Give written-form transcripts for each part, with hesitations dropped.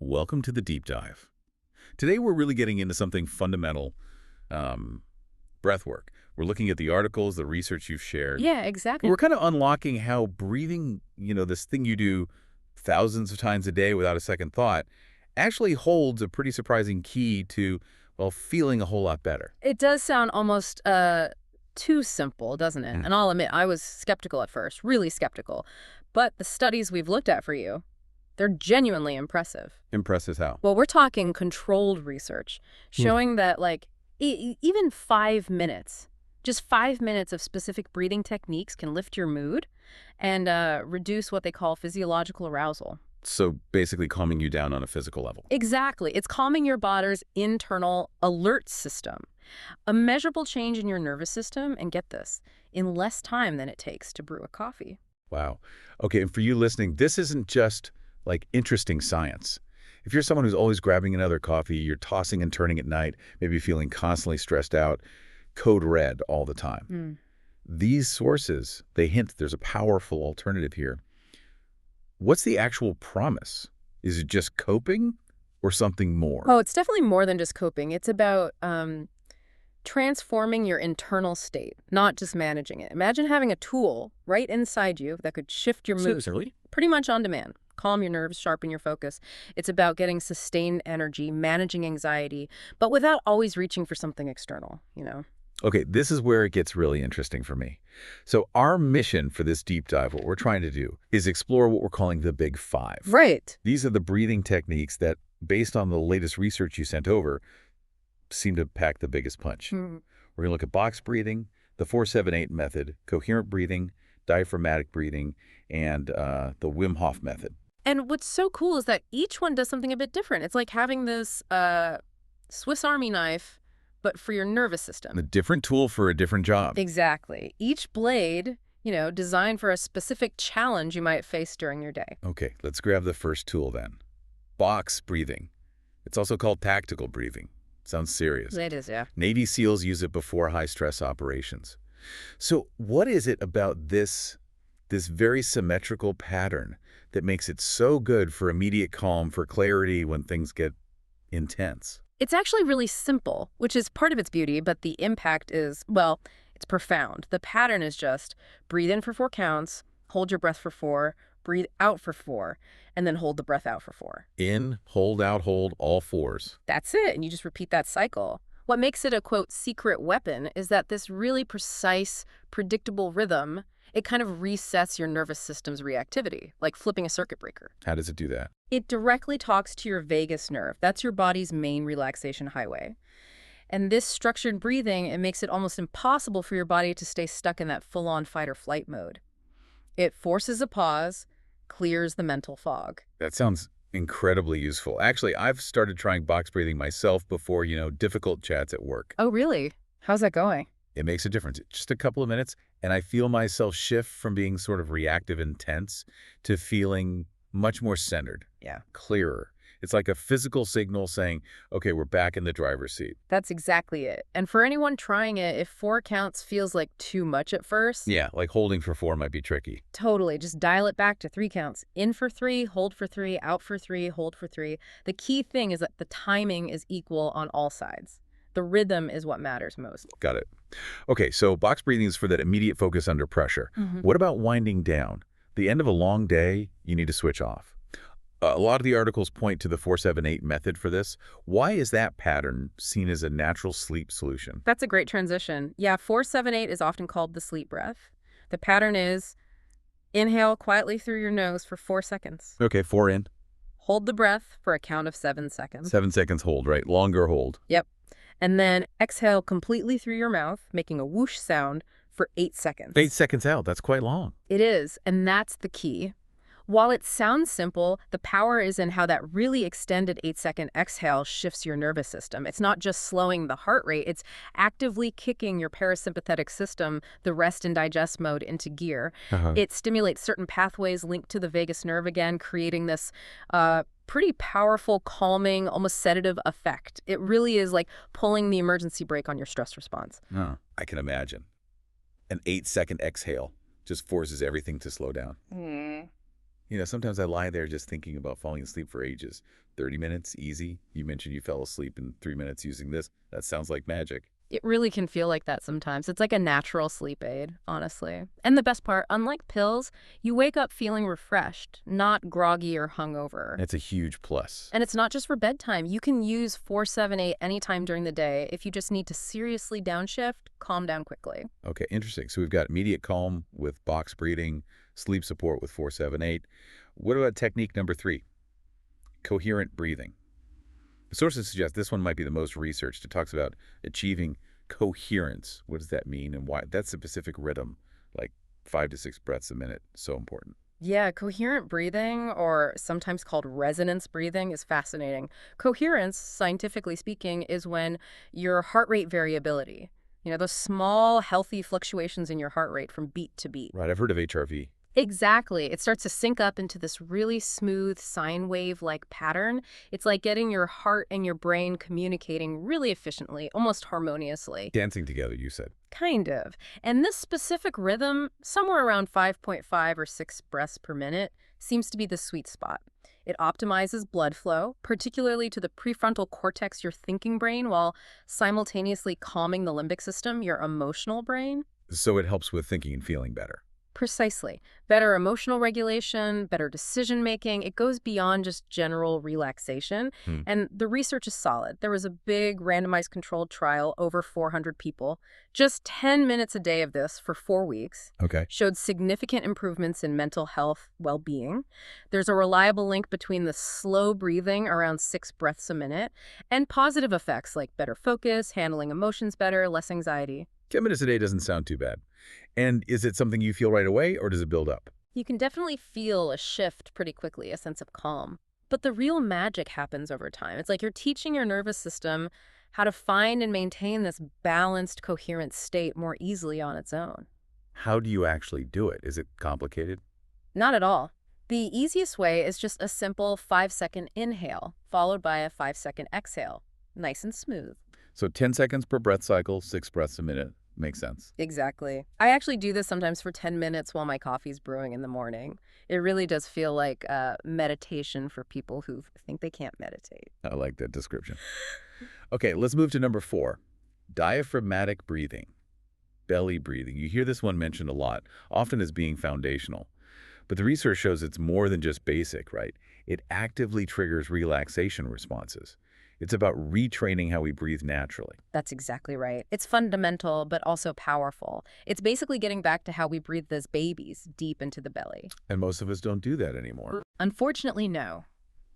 Welcome to the deep dive. Today we're really getting into something fundamental, breath work. We're looking at the articles, the research you've shared. Yeah, And exactly. we're kind of unlocking how breathing, this thing you do thousands of times a day without a second thought, actually holds a pretty surprising key to, well, feeling a whole lot better. It does sound almost too simple, doesn't it? Hmm. And I'll admit, I was skeptical at first, really skeptical. But the studies we've looked at for you, they're genuinely impressive. Impresses how? Well, we're talking controlled research, Hmm. showing that, like, even 5 minutes, just 5 minutes of specific breathing techniques can lift your mood and reduce what they call physiological arousal. So basically calming you down on a physical level. Exactly. It's calming your body's internal alert system. A measurable change in your nervous system, and get this, in less time than it takes to brew a coffee. Wow. Okay, and for you listening, this isn't just like interesting science. If you're someone who's always grabbing another coffee, you're tossing and turning at night, maybe feeling constantly stressed out, code red all the time. Mm. These sources, they hint there's a powerful alternative here. What's the actual promise? Is it just coping or something more? Oh, it's definitely more than just coping. It's about transforming your internal state, not just managing it. Imagine having a tool right inside you that could shift your mood Seriously? pretty much on demand. Calm your nerves, sharpen your focus. It's about getting sustained energy, managing anxiety, but without always reaching for something external. Okay, this is where it gets really interesting for me. So our mission for this deep dive, what we're trying to do, is explore what we're calling the Big Five. Right. These are the breathing techniques that, based on the latest research you sent over, seem to pack the biggest punch. Mm. We're going to look at box breathing, the 4-7-8 method, coherent breathing, diaphragmatic breathing, and the Wim Hof method. And what's so cool is that each one does something a bit different. It's like having this Swiss Army knife, but for your nervous system. A different tool for a different job. Exactly. Each blade, designed for a specific challenge you might face during your day. Okay, let's grab the first tool then. Box breathing. It's also called tactical breathing. Sounds serious. It is, yeah. Navy SEALs use it before high-stress operations. So what is it about this very symmetrical pattern that makes it so good for immediate calm, for clarity when things get intense? It's actually really simple, which is part of its beauty, but the impact is, well, it's profound. The pattern is just breathe in for 4 counts, hold your breath for 4, breathe out for 4, and then hold the breath out for 4. In, hold out, hold, all fours. That's it, and you just repeat that cycle. What makes it a, quote, secret weapon is that this really precise, predictable rhythm, it kind of resets your nervous system's reactivity, like flipping a circuit breaker. How does it do that? It directly talks to your vagus nerve. That's your body's main relaxation highway. And this structured breathing, it makes it almost impossible for your body to stay stuck in that full-on fight or flight mode. It forces a pause, clears the mental fog. That sounds incredibly useful. Actually, I've started trying box breathing myself before, difficult chats at work. Oh, really? How's that going? It makes a difference. Just a couple of minutes, and I feel myself shift from being sort of reactive and tense to feeling much more centered. Yeah. Clearer. It's like a physical signal saying, okay, we're back in the driver's seat. That's exactly it. And for anyone trying it, if 4 counts feels like too much at first, Yeah, like holding for 4 might be tricky. totally, just dial it back to 3 counts. In for 3, hold for 3, out for 3, hold for 3. The key thing is that the timing is equal on all sides. The rhythm is what matters most. Got it. Okay, so box breathing is for that immediate focus under pressure. What about winding down? The end of a long day, you need to switch off. A lot of the articles point to the 4-7-8 method for this. Why is that pattern seen as a natural sleep solution? That's a great transition. Yeah, 4-7-8 is often called the sleep breath. The pattern is inhale quietly through your nose for 4 seconds. Okay, 4 in, Hold the breath for a count of 7 seconds. 7 seconds hold, right? Longer hold. Yep. And then exhale completely through your mouth, making a whoosh sound for 8 seconds. 8 seconds out, that's quite long. It is, and that's the key. While it sounds simple, the power is in how that really extended 8-second exhale shifts your nervous system. It's not just slowing the heart rate, it's actively kicking your parasympathetic system, the rest and digest mode, into gear. It stimulates certain pathways linked to the vagus nerve again, creating this pretty powerful, calming, almost sedative effect. It really is like pulling the emergency brake on your stress response. Oh, I can imagine. An 8-second exhale just forces everything to slow down. Sometimes I lie there just thinking about falling asleep for ages. 30 minutes, easy. You mentioned you fell asleep in 3 minutes using this. That sounds like magic. It really can feel like that sometimes. It's like a natural sleep aid, honestly. And the best part, unlike pills, you wake up feeling refreshed, not groggy or hungover. That's a huge plus. And it's not just for bedtime. You can use 478 anytime during the day if you just need to seriously downshift, calm down quickly. Okay, interesting. So we've got immediate calm with box breathing, sleep support with 478. What about technique number 3? Coherent breathing. The sources suggest this one might be the most researched. It talks about achieving coherence. What does that mean and why? That's a specific rhythm, like 5 to 6 breaths a minute. So important. Yeah, coherent breathing, or sometimes called resonance breathing, is fascinating. Coherence, scientifically speaking, is when your heart rate variability, those small, healthy fluctuations in your heart rate from beat to beat. Right, I've heard of HRV. Exactly. It starts to sync up into this really smooth sine wave-like pattern. It's like getting your heart and your brain communicating really efficiently, almost harmoniously. Dancing together, you said. Kind of. And this specific rhythm, somewhere around 5.5 or 6 breaths per minute, seems to be the sweet spot. It optimizes blood flow, particularly to the prefrontal cortex, your thinking brain, while simultaneously calming the limbic system, your emotional brain. So it helps with thinking and feeling better. Precisely. Better emotional regulation, better decision-making. It goes beyond just general relaxation. And the research is solid. There was a big randomized controlled trial, over 400 people. Just 10 minutes a day of this for 4 weeks. Okay. Showed significant improvements in mental health, well-being. There's a reliable link between the slow breathing, around 6 breaths a minute, and positive effects like better focus, handling emotions better, less anxiety. 10 minutes a day doesn't sound too bad. And is it something you feel right away, or does it build up? You can definitely feel a shift pretty quickly, a sense of calm. But the real magic happens over time. It's like you're teaching your nervous system how to find and maintain this balanced, coherent state more easily on its own. How do you actually do it? Is it complicated? Not at all. The easiest way is just a simple 5-second inhale, followed by a 5-second exhale. Nice and smooth. So 10 seconds per breath cycle, 6 breaths a minute. Makes sense. Exactly. I actually do this sometimes for 10 minutes while my coffee's brewing in the morning. It really does feel like meditation for people who think they can't meditate. I like that description. Okay, let's move to number 4. Diaphragmatic breathing. Belly breathing. You hear this one mentioned a lot, often as being foundational. But the research shows it's more than just basic, right? It actively triggers relaxation responses. It's about retraining how we breathe naturally. That's exactly right. It's fundamental, but also powerful. It's basically getting back to how we breathed as babies, deep into the belly. And most of us don't do that anymore. Unfortunately, no.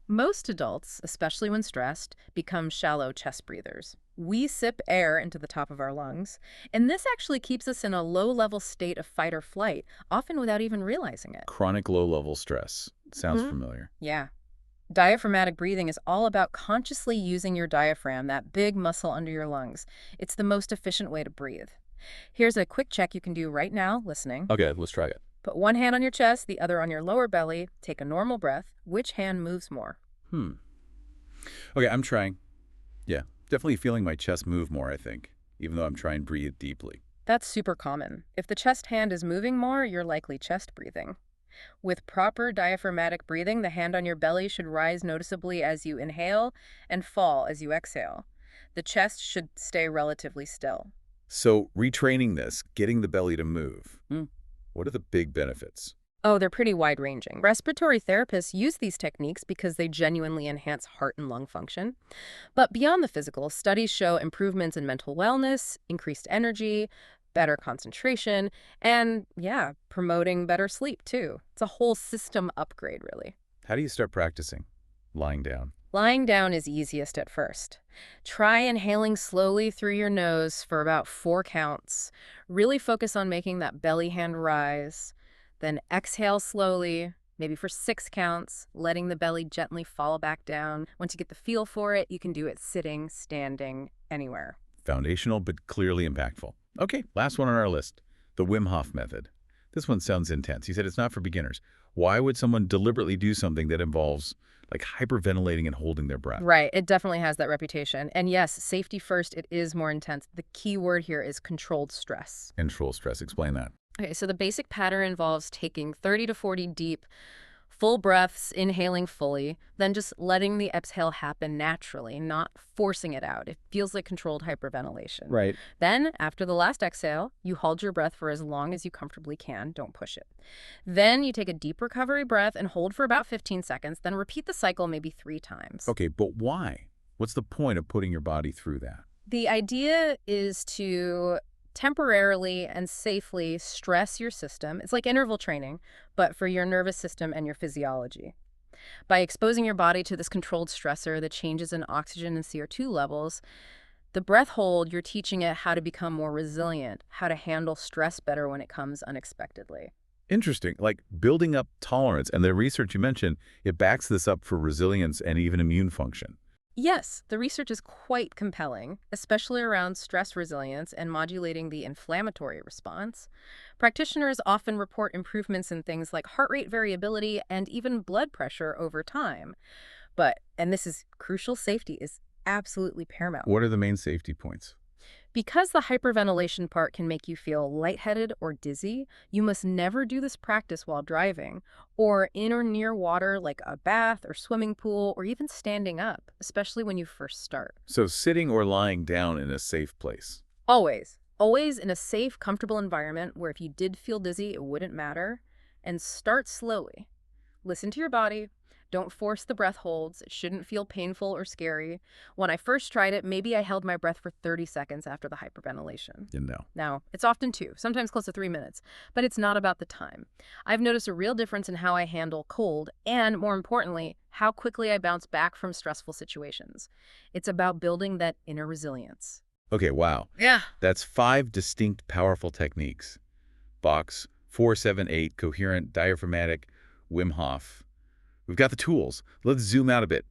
Most adults, especially when stressed, become shallow chest breathers. We sip air into the top of our lungs, and this actually keeps us in a low-level state of fight or flight, often without even realizing it. Chronic low-level stress. Sounds familiar. Yeah. Diaphragmatic breathing is all about consciously using your diaphragm, that big muscle under your lungs. It's the most efficient way to breathe. Here's a quick check you can do right now, listening. Okay, let's try it. Put one hand on your chest, the other on your lower belly. Take a normal breath. Which hand moves more? Okay, I'm trying. Yeah, definitely feeling my chest move more, I think, even though I'm trying to breathe deeply. That's super common. If the chest hand is moving more, you're likely chest breathing. With proper diaphragmatic breathing, the hand on your belly should rise noticeably as you inhale and fall as you exhale. The chest should stay relatively still. So retraining this, getting the belly to move, what are the big benefits? Oh, they're pretty wide-ranging. Respiratory therapists use these techniques because they genuinely enhance heart and lung function. But beyond the physical, studies show improvements in mental wellness, increased energy, better concentration, and, yeah, promoting better sleep, too. It's a whole system upgrade, really. How do you start practicing? Lying down. Lying down is easiest at first. Try inhaling slowly through your nose for about 4 counts. Really focus on making that belly hand rise. Then exhale slowly, maybe for 6 counts, letting the belly gently fall back down. Once you get the feel for it, you can do it sitting, standing, anywhere. Foundational, but clearly impactful. Okay, last one on our list, the Wim Hof Method. This one sounds intense. He said it's not for beginners. Why would someone deliberately do something that involves like hyperventilating and holding their breath? Right, it definitely has that reputation. And yes, safety first, it is more intense. The key word here is controlled stress. Control stress, explain that. Okay, so the basic pattern involves taking 30 to 40 deep, Full breaths, inhaling fully, then just letting the exhale happen naturally, not forcing it out. It feels like controlled hyperventilation. Right. Then, after the last exhale, you hold your breath for as long as you comfortably can. Don't push it. Then you take a deep recovery breath and hold for about 15 seconds, then repeat the cycle maybe 3 times. Okay, but why? What's the point of putting your body through that? The idea is to temporarily and safely stress your system. It's like interval training, but for your nervous system and your physiology. By exposing your body to this controlled stressor, the changes in oxygen and CO2 levels, the breath hold, you're teaching it how to become more resilient, how to handle stress better when it comes unexpectedly. Interesting. Like building up tolerance. And the research you mentioned, it backs this up for resilience and even immune function. Yes, the research is quite compelling, especially around stress resilience and modulating the inflammatory response. Practitioners often report improvements in things like heart rate variability and even blood pressure over time. But, and this is crucial, safety is absolutely paramount. What are the main safety points? Because the hyperventilation part can make you feel lightheaded or dizzy, you must never do this practice while driving, or in or near water like a bath or swimming pool, or even standing up, especially when you first start. So sitting or lying down in a safe place. Always. Always in a safe, comfortable environment where if you did feel dizzy, it wouldn't matter. And start slowly. Listen to your body. Don't force the breath holds. It shouldn't feel painful or scary. When I first tried it, maybe I held my breath for 30 seconds after the hyperventilation. You know. Now, it's often 2, sometimes close to 3 minutes, but it's not about the time. I've noticed a real difference in how I handle cold and, more importantly, how quickly I bounce back from stressful situations. It's about building that inner resilience. Okay, wow. Yeah. That's 5 distinct, powerful techniques. Box, 478, coherent, diaphragmatic, Wim Hof. We've got the tools. Let's zoom out a bit.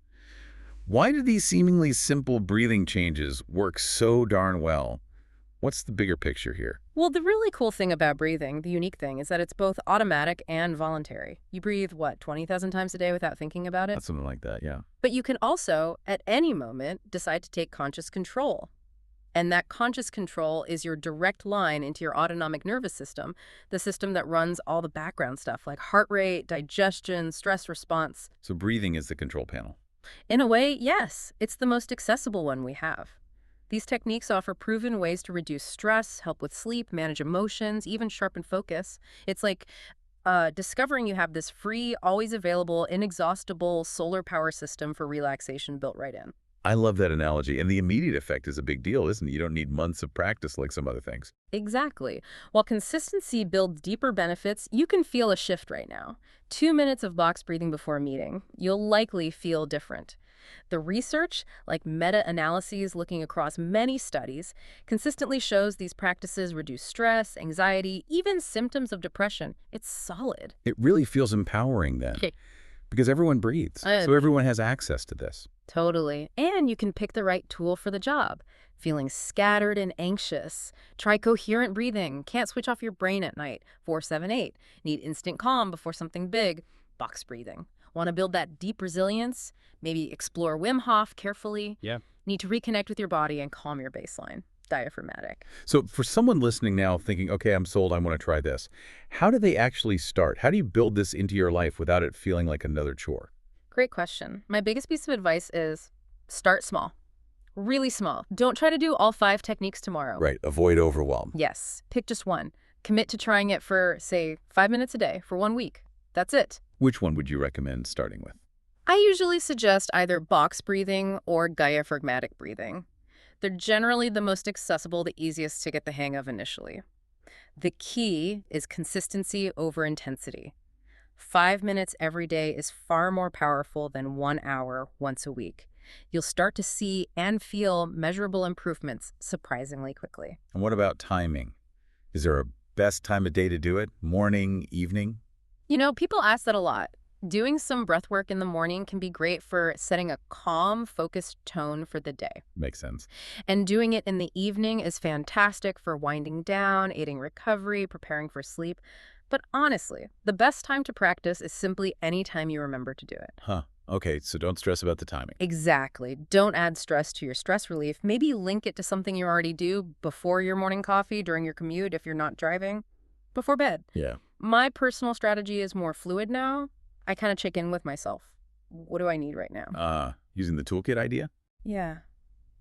Why do these seemingly simple breathing changes work so darn well? What's the bigger picture here? Well, the really cool thing about breathing, the unique thing, is that it's both automatic and voluntary. You breathe, 20,000 times a day without thinking about it? That's something like that, yeah. But you can also, at any moment, decide to take conscious control. And that conscious control is your direct line into your autonomic nervous system, the system that runs all the background stuff like heart rate, digestion, stress response. So breathing is the control panel. In a way, yes, it's the most accessible one we have. These techniques offer proven ways to reduce stress, help with sleep, manage emotions, even sharpen focus. It's like discovering you have this free, always available, inexhaustible solar power system for relaxation built right in. I love that analogy. And the immediate effect is a big deal, isn't it? You don't need months of practice like some other things. Exactly. While consistency builds deeper benefits, you can feel a shift right now. 2 minutes of box breathing before a meeting, you'll likely feel different. The research, like meta-analyses looking across many studies, consistently shows these practices reduce stress, anxiety, even symptoms of depression. It's solid. It really feels empowering then, because everyone breathes, so everyone has access to this. Totally. And you can pick the right tool for the job. Feeling scattered and anxious? Try coherent breathing. Can't switch off your brain at night? 478. Need instant calm before something big? Box breathing. Want to build that deep resilience? Maybe explore Wim Hof carefully. Yeah. Need to reconnect with your body and calm your baseline. Diaphragmatic. So for someone listening now thinking, okay, I'm sold, I want to try this, how do they actually start? How do you build this into your life without it feeling like another chore? Great question. My biggest piece of advice is start small. Really small. Don't try to do all 5 techniques tomorrow. Right. Avoid overwhelm. Yes. Pick just one. Commit to trying it for, say, 5 minutes a day for 1 week. That's it. Which one would you recommend starting with? I usually suggest either box breathing or diaphragmatic breathing. They're generally the most accessible, the easiest to get the hang of initially. The key is consistency over intensity. 5 minutes every day is far more powerful than 1 hour once a week. You'll start to see and feel measurable improvements surprisingly quickly. And what about timing? Is there a best time of day to do it? Morning, evening? You know, people ask that a lot. Doing some breath work in the morning can be great for setting a calm, focused tone for the day. Makes sense. And doing it in the evening is fantastic for winding down, aiding recovery, preparing for sleep. But honestly, the best time to practice is simply any time you remember to do it. Huh. Okay, so don't stress about the timing. Exactly. Don't add stress to your stress relief. Maybe link it to something you already do before your morning coffee, during your commute if you're not driving, before bed. Yeah. My personal strategy is more fluid now. I kind of check in with myself. What do I need right now? Using the toolkit idea? Yeah.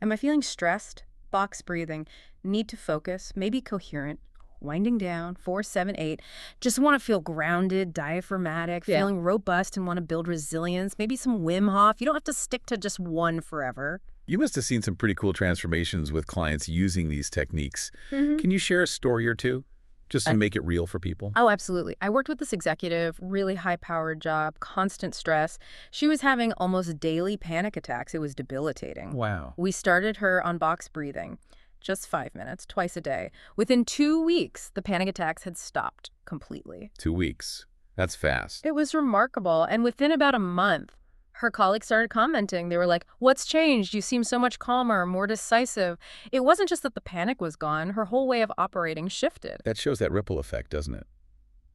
Am I feeling stressed? Box breathing. Need to focus. Maybe coherent. Winding down. 4, 7, 8. Just want to feel grounded, diaphragmatic, Yeah. feeling robust and want to build resilience. Maybe some Wim Hof. You don't have to stick to just one forever. You must have seen some pretty cool transformations with clients using these techniques. Can you share a story or two, just to make it real for people? Oh, absolutely. I worked with this executive, really high-powered job, constant stress. She was having almost daily panic attacks. It was debilitating. Wow. We started her on box breathing, just 5 minutes, twice a day. Within 2 weeks, the panic attacks had stopped completely. 2 weeks. That's fast. It was remarkable. And within about a month, her colleagues started commenting. They were like, "What's changed? You seem so much calmer, more decisive." It wasn't just that the panic was gone. Her whole way of operating shifted. That shows that ripple effect, doesn't it?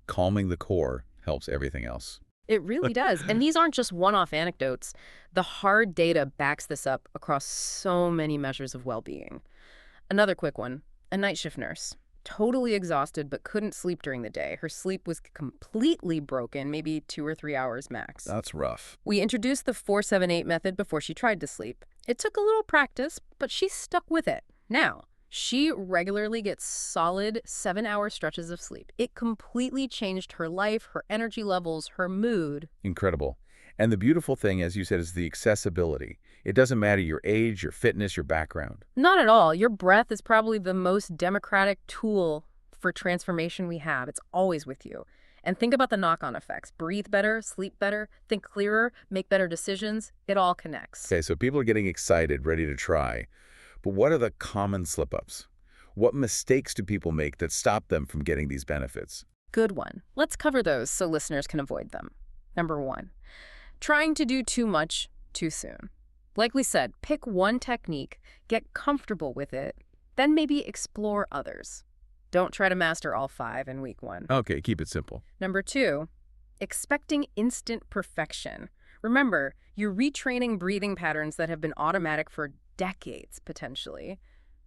Calming the core helps everything else. It really does. And these aren't just one-off anecdotes. The hard data backs this up across so many measures of well-being. Another quick one, a night shift nurse. Totally exhausted, but couldn't sleep during the day. Her sleep was completely broken, maybe 2 or 3 hours max. That's rough. We introduced the 4-7-8 method before she tried to sleep. It took a little practice, but she stuck with it. Now, she regularly gets solid 7-hour stretches of sleep. It completely changed her life, her energy levels, her mood. Incredible. And the beautiful thing, as you said, is the accessibility. It doesn't matter your age, your fitness, your background. Not at all. Your breath is probably the most democratic tool for transformation we have. It's always with you. And think about the knock-on effects. Breathe better, sleep better, think clearer, make better decisions. It all connects. Okay, so people are getting excited, ready to try. But what are the common slip-ups? What mistakes do people make that stop them from getting these benefits? Good one. Let's cover those so listeners can avoid them. Number 1, trying to do too much too soon. Like we said, pick one technique, get comfortable with it, then maybe explore others. Don't try to master all 5 in week 1. Okay, keep it simple. Number 2, expecting instant perfection. Remember, you're retraining breathing patterns that have been automatic for decades, potentially.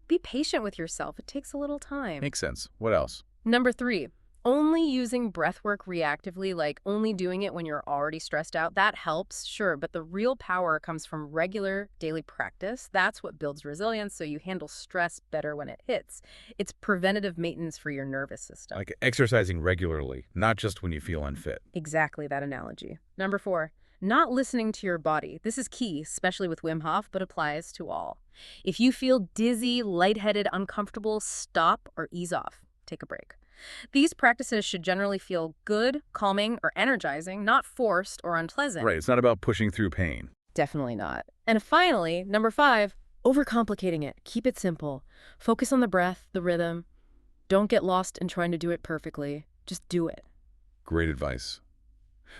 Be patient with yourself. It takes a little time. Makes sense. What else? Number 3, only using breathwork reactively, like only doing it when you're already stressed out. That helps, sure, but the real power comes from regular daily practice. That's what builds resilience, so you handle stress better when it hits. It's preventative maintenance for your nervous system. Like exercising regularly, not just when you feel unfit. Exactly that analogy. Number 4, not listening to your body. This is key, especially with Wim Hof, but applies to all. If you feel dizzy, lightheaded, uncomfortable, stop or ease off. Take a break. These practices should generally feel good, calming, or energizing, not forced or unpleasant. Right, it's not about pushing through pain. Definitely not. And finally, number 5, overcomplicating it. Keep it simple. Focus on the breath, the rhythm. Don't get lost in trying to do it perfectly. Just do it. Great advice.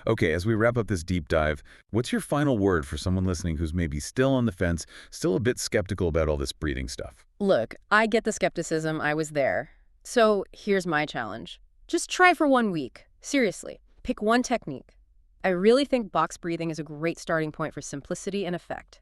Okay, as we wrap up this deep dive, what's your final word for someone listening who's maybe still on the fence, still a bit skeptical about all this breathing stuff? Look, I get the skepticism. I was there. So here's my challenge. Just try for 1 week. Seriously, pick one technique. I really think box breathing is a great starting point for simplicity and effect.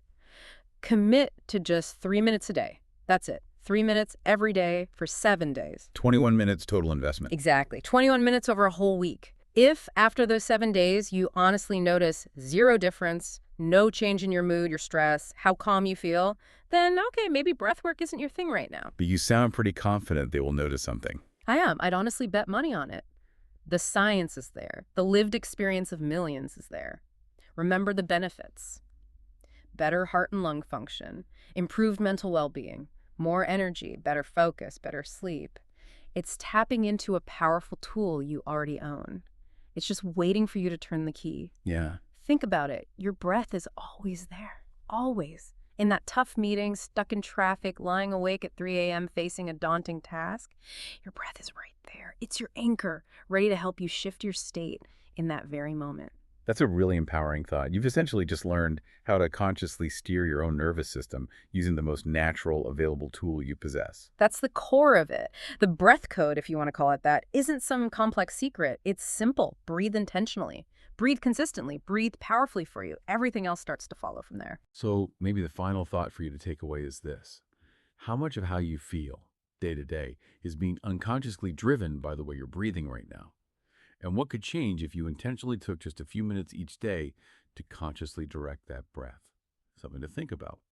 Commit to just 3 minutes a day. That's it. 3 minutes every day for 7 days. 21 minutes total investment. Exactly. 21 minutes over a whole week. If after those 7 days you honestly notice zero difference, no change in your mood, your stress, how calm you feel, then okay, maybe breathwork isn't your thing right now. But you sound pretty confident they will notice something. I am. I'd honestly bet money on it. The science is there. The lived experience of millions is there. Remember the benefits. Better heart and lung function, improved mental well-being, more energy, better focus, better sleep. It's tapping into a powerful tool you already own. It's just waiting for you to turn the key. Yeah. Think about it. Your breath is always there. Always. In that tough meeting, stuck in traffic, lying awake at 3 a.m. facing a daunting task, your breath is right there. It's your anchor, ready to help you shift your state in that very moment. That's a really empowering thought. You've essentially just learned how to consciously steer your own nervous system using the most natural available tool you possess. That's the core of it. The breath code, if you want to call it that, isn't some complex secret. It's simple. Breathe intentionally. Breathe consistently. Breathe powerfully for you. Everything else starts to follow from there. So maybe the final thought for you to take away is this. How much of how you feel day to day is being unconsciously driven by the way you're breathing right now? And what could change if you intentionally took just a few minutes each day to consciously direct that breath? Something to think about.